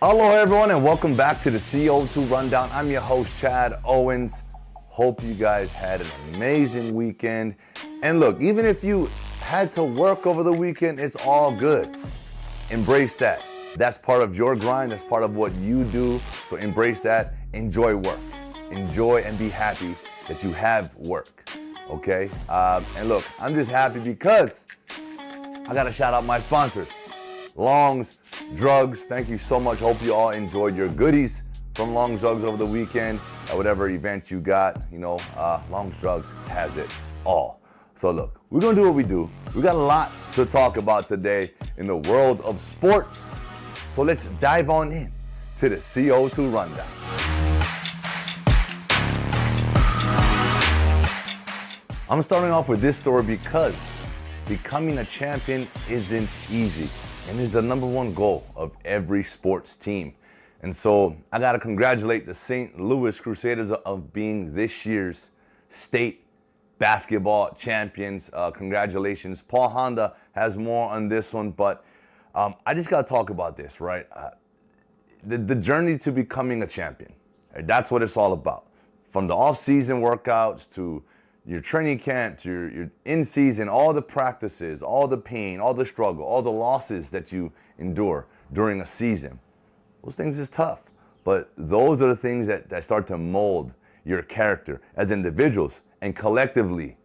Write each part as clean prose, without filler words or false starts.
Hello everyone and welcome back to the CO2 Rundown. I'm your host Chad Owens. Hope you guys had an amazing weekend. And look, even if you had to work over the weekend, it's all good. Embrace that. That's part of your grind. That's part of what you do. So embrace that. Enjoy work. Enjoy and be happy that you have work. Okay? And look, I'm just happy because I got to shout out my sponsors. Long's Drugs, thank you so much. Hope you all enjoyed your goodies from Long's Drugs over the weekend. At whatever event you got, Long's Drugs has it all. So look, we're gonna do what we do. We got a lot to talk about today in the world of sports. So let's dive on in to the CO2 Rundown. I'm starting off with this story because becoming a champion isn't easy. And is the number one goal of every sports team. And so I gotta congratulate the St. Louis Crusaders of being this year's state basketball champions. Congratulations. Paul Honda has more on this one, but I just gotta talk about this, right? The journey to becoming a champion, right? That's what it's all about. From the off-season workouts to your training camp, to your in-season, all the practices, all the pain, all the struggle, all the losses that you endure during a season. Those things is tough, but those are the things that start to mold your character as individuals and collectively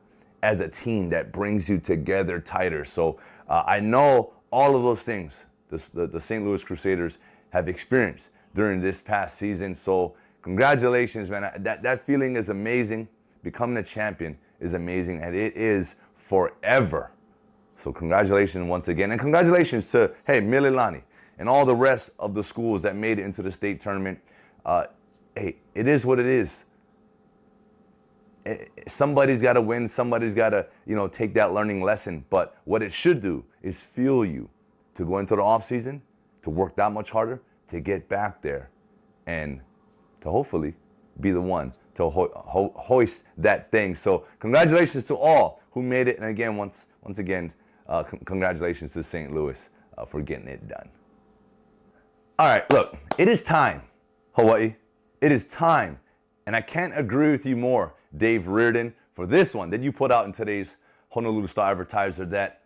as a team that brings you together tighter. So I know all of those things the St. Louis Crusaders have experienced during this past season. So congratulations, man. That feeling is amazing. Becoming a champion is amazing, and it is forever. So congratulations once again. And congratulations to, Mililani and all the rest of the schools that made it into the state tournament. It is what it is. Somebody's got to win. Somebody's got to, take that learning lesson. But what it should do is fuel you to go into the off season, to work that much harder, to get back there, and to hopefully be the one to hoist that thing. So congratulations to all who made it. And again, once again, congratulations to St. Louis for getting it done. All right, look, it is time, Hawaii. It is time. And I can't agree with you more, Dave Reardon, for this one that you put out in today's Honolulu Star-Advertiser, that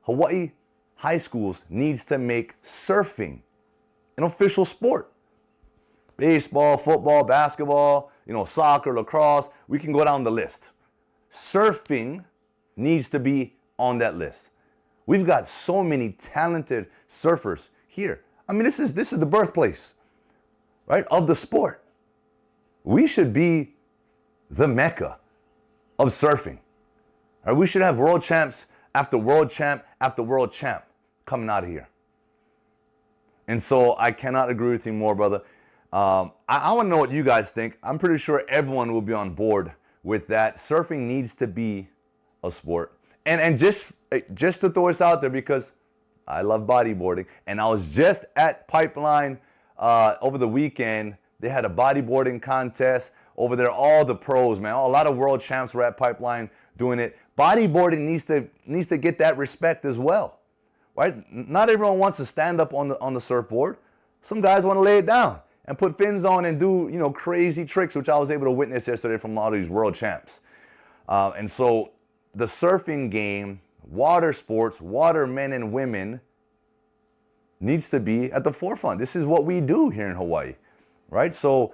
Hawaii high schools needs to make surfing an official sport. Baseball, football, basketball, soccer, lacrosse, we can go down the list. Surfing needs to be on that list. We've got so many talented surfers here. I mean, this is the birthplace, right, of the sport. We should be the mecca of surfing. Right? We should have world champs after world champ after world champ coming out of here. And so I cannot agree with you more, brother. I want to know what you guys think. I'm pretty sure everyone will be on board with that. Surfing needs to be a sport. And just to throw this out there, because I love bodyboarding, and I was just at Pipeline over the weekend. They had a bodyboarding contest over there. All the pros, man. A lot of world champs were at Pipeline doing it. Bodyboarding needs to get that respect as well, right? Not everyone wants to stand up on the surfboard. Some guys want to lay it down and put fins on and do, crazy tricks, which I was able to witness yesterday from all these world champs. And so the surfing game, water sports, water men and women, needs to be at the forefront. This is what we do here in Hawaii, right? So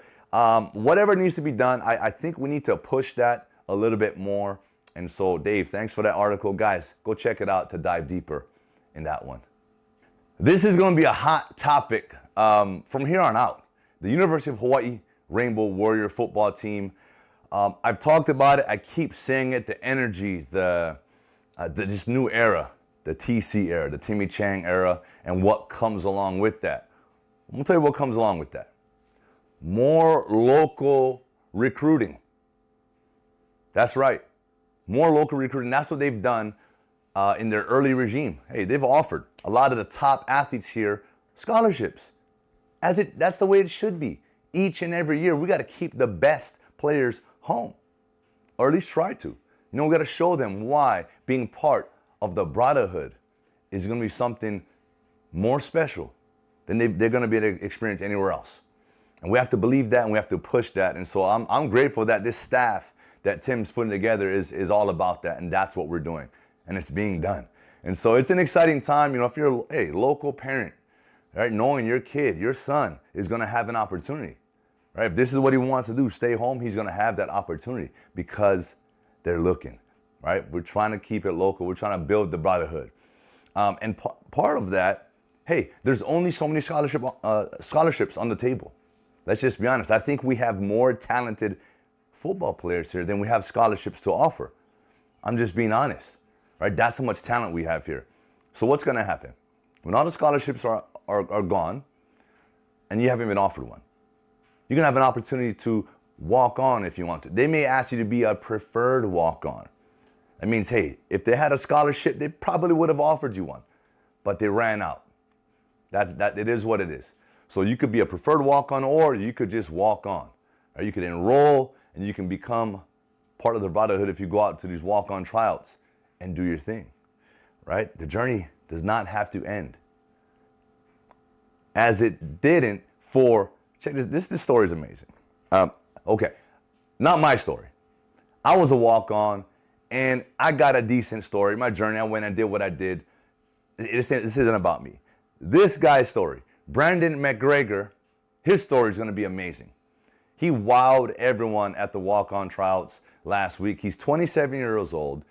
whatever needs to be done, I think we need to push that a little bit more. And so, Dave, thanks for that article. Guys, go check it out to dive deeper in that one. This is going to be a hot topic from here on out. The University of Hawaii Rainbow Warrior football team. I've talked about it. I keep saying it. The energy, the this new era, the TC era, the Timmy Chang era, and what comes along with that. I'm gonna tell you what comes along with that. More local recruiting. That's right. More local recruiting. That's what they've done in their early regime. Hey, they've offered a lot of the top athletes here scholarships. That's the way it should be. Each and every year, we got to keep the best players home, or at least try to. We got to show them why being part of the brotherhood is going to be something more special than they're going to be able to experience anywhere else. And we have to believe that, and we have to push that. And so I'm grateful that this staff that Tim's putting together is all about that, and that's what we're doing, and it's being done. And so it's an exciting time, if you're a local parent, right, knowing your kid, your son is going to have an opportunity, right? If this is what he wants to do, stay home, he's going to have that opportunity because they're looking, right? We're trying to keep it local. We're trying to build the brotherhood. And part of that, hey, there's only so many scholarships on the table. Let's just be honest. I think we have more talented football players here than we have scholarships to offer. I'm just being honest, right? That's how much talent we have here. So what's going to happen? When all the scholarships are gone and you haven't been offered one, you're going to have an opportunity to walk on if you want to. They may ask you to be a preferred walk-on. That means, hey, if they had a scholarship, they probably would have offered you one, but they ran out. That it is what it is. So you could be a preferred walk-on, or you could just walk on. Or you could enroll, and you can become part of the brotherhood if you go out to these walk-on tryouts and do your thing, right? The journey does not have to end. As it didn't for, check this story is amazing. Okay, not my story. I was a walk-on, and I got a decent story. My journey, I went and did what I did. This isn't about me. This guy's story, Brandon Mcgregor, his story is going to be amazing. He wowed everyone at the walk-on tryouts last week. He's 27 years old.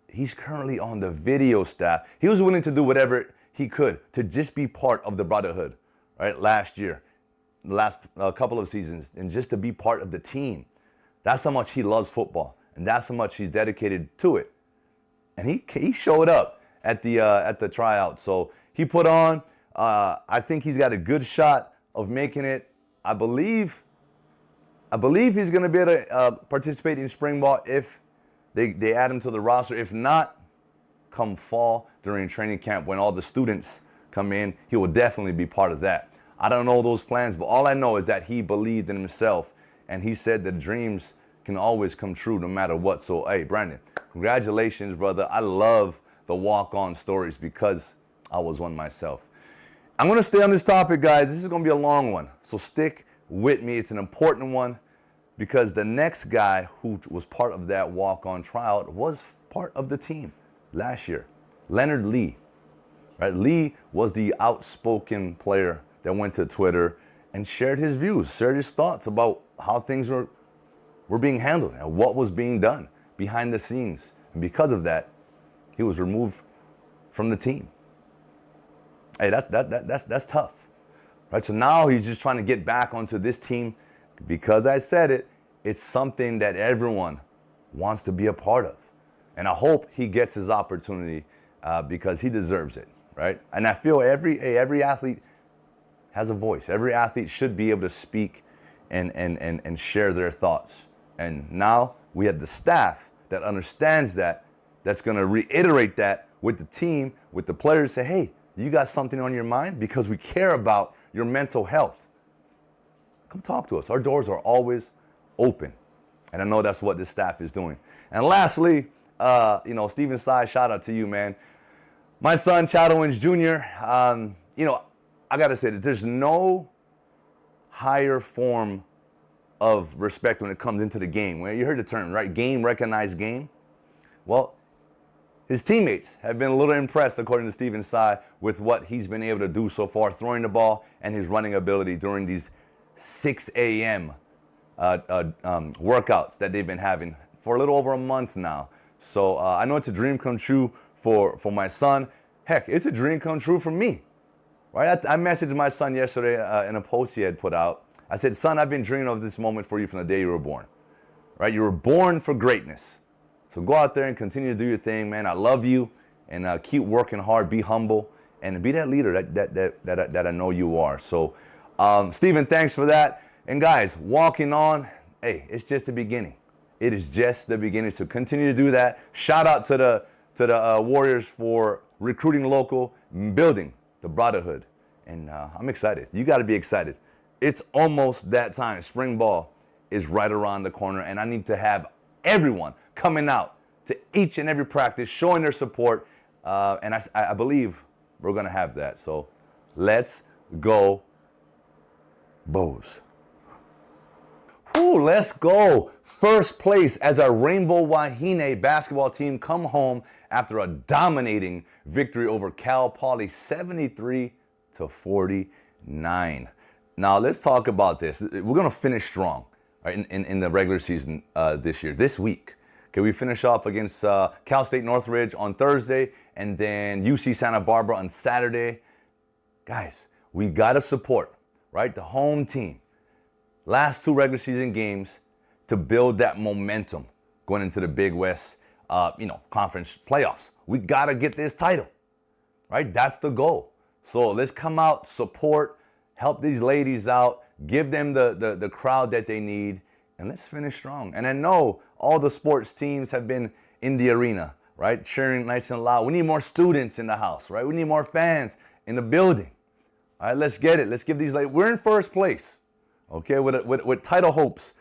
He's currently on the video staff. He was willing to do whatever he could to just be part of the brotherhood, right? Last year, the last couple of seasons, and just to be part of the team. That's how much he loves football, and that's how much he's dedicated to it. And he showed up at the tryout. So he put on. I think he's got a good shot of making it. I believe he's going to be able to participate in spring ball if they add him to the roster. If not, come fall during training camp when all the students come in, he will definitely be part of that. I don't know those plans, but all I know is that he believed in himself, and he said that dreams can always come true no matter what. So, hey, Brandon, congratulations, brother. I love the walk-on stories because I was one myself. I'm going to stay on this topic, guys. This is going to be a long one, so stick with me. It's an important one because the next guy who was part of that walk-on tryout was part of the team last year, Leonard Lee. Right? Lee was the outspoken player that went to Twitter and shared his views, shared his thoughts about how things were being handled and what was being done behind the scenes. And because of that, he was removed from the team. Hey, that's tough, right? So now he's just trying to get back onto this team because I said it. It's something that everyone wants to be a part of, and I hope he gets his opportunity because he deserves it, right? And I feel every athlete has a voice. Every athlete should be able to speak and share their thoughts. And now we have the staff that understands that, that's going to reiterate that with the team, with the players. Say, hey, you got something on your mind? Because we care about your mental health. Come talk to us. Our doors are always open. And I know that's what this staff is doing. And lastly, Stephen Tsai, shout out to you, man. My son, Chad Owens Jr., I got to say that there's no higher form of respect when it comes into the game. Well, you heard the term, right? Game, recognized game. Well, his teammates have been a little impressed, according to Stephen Tsai, with what he's been able to do so far, throwing the ball and his running ability during these 6 a.m. Workouts that they've been having for a little over a month now. So I know it's a dream come true for my son. Heck, it's a dream come true for me. Right? I messaged my son yesterday in a post he had put out. I said, son, I've been dreaming of this moment for you from the day you were born. Right? You were born for greatness. So go out there and continue to do your thing, man. I love you, and keep working hard, be humble, and be that leader that I know you are. So, Stephen, thanks for that. And guys, walking on, hey, it's just the beginning. It is just the beginning. So continue to do that. Shout out to the Warriors for recruiting local, building the brotherhood. And I'm excited. You got to be excited. It's almost that time. Spring ball is right around the corner, and I need to have everyone coming out to each and every practice, showing their support. And I believe we're going to have that. So let's go Bows. Ooh, let's go. First place as our Rainbow Wahine basketball team come home after a dominating victory over Cal Poly 73-49. Now let's talk about this. We're going to finish strong, right, in the regular season this week. Okay, we finish off against Cal State Northridge on Thursday and then UC Santa Barbara on Saturday. Guys, we got to support, right, the home team. Last two regular season games to build that momentum going into the Big West, conference playoffs. We got to get this title, right? That's the goal. So let's come out, support, help these ladies out, give them the crowd that they need, and let's finish strong. And I know all the sports teams have been in the arena, right? Cheering nice and loud. We need more students in the house, right? We need more fans in the building. All right, let's get it. Let's give these ladies, we're in first place, okay, with title hopes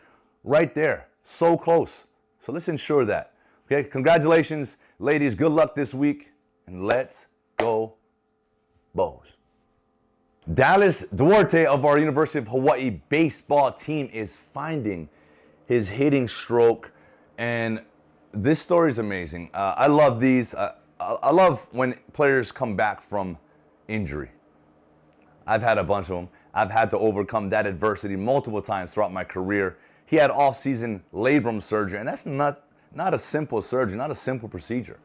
right there, so close. So let's ensure that. Okay, congratulations, ladies. Good luck this week, and let's go Bows. Dallas Duarte of our University of Hawaii baseball team is finding his hitting stroke, and this story is amazing. I love these. I love when players come back from injury. I've had a bunch of them. I've had to overcome that adversity multiple times throughout my career. He had off-season labrum surgery, and that's not a simple surgery, not a simple procedure,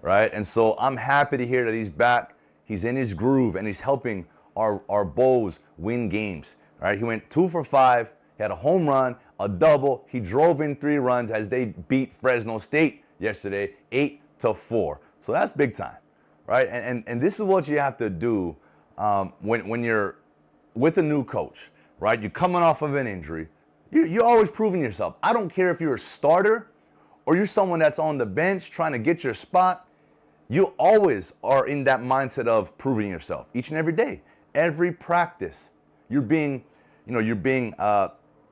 right? And so I'm happy to hear that he's back. He's in his groove, and he's helping our Bows win games, right? He went 2 for 5. He had a home run, a double. He drove in 3 runs as they beat Fresno State yesterday, 8-4. So that's big time, right? And this is what you have to do when you're with a new coach, right? You're coming off of an injury. You're always proving yourself. I don't care if you're a starter or you're someone that's on the bench trying to get your spot. You always are in that mindset of proving yourself each and every day. Every practice, you're being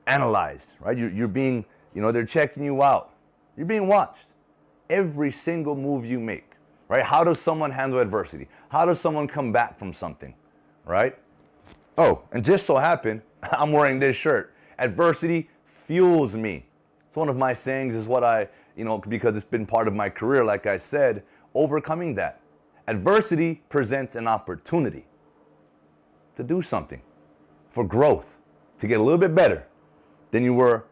analyzed, right? You're being, they're checking you out. You're being watched. Every single move you make, right? How does someone handle adversity? How does someone come back from something, right? Oh, and just so happened, I'm wearing this shirt. Adversity fuels me. It's one of my sayings, is what I, because it's been part of my career, like I said, overcoming that. Adversity presents an opportunity to do something, for growth, to get a little bit better than you were,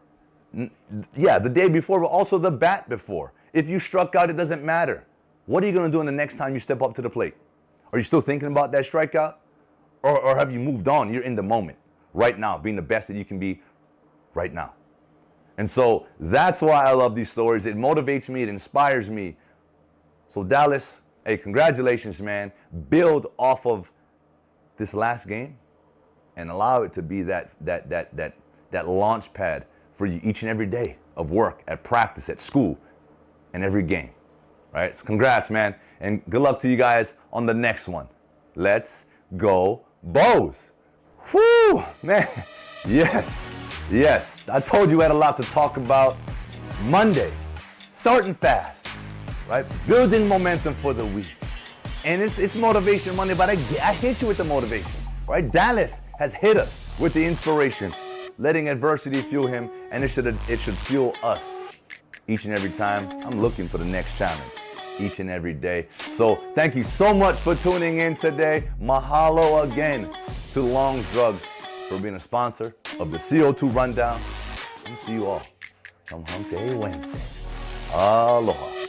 the day before, but also the bat before. If you struck out, it doesn't matter. What are you going to do the next time you step up to the plate? Are you still thinking about that strikeout? Or have you moved on? You're in the moment, right now, being the best that you can be right now. And so that's why I love these stories. It motivates me. It inspires me. So Dallas, hey, congratulations, man. Build off of this last game and allow it to be that launch pad for you each and every day of work, at practice, at school, and every game. Right? So congrats, man. And good luck to you guys on the next one. Let's go Bows. Whoo, man. Yes. I told you we had a lot to talk about. Monday, starting fast, right? Building momentum for the week. And it's Motivation Monday, but I hit you with the motivation, right? Dallas has hit us with the inspiration, letting adversity fuel him, and it should fuel us each and every time. I'm looking for the next challenge each and every day. So thank you so much for tuning in today. Mahalo again to Long's Drugs for being a sponsor of the CO2 Rundown. We'll see you all on Hump Day Wednesday. Aloha.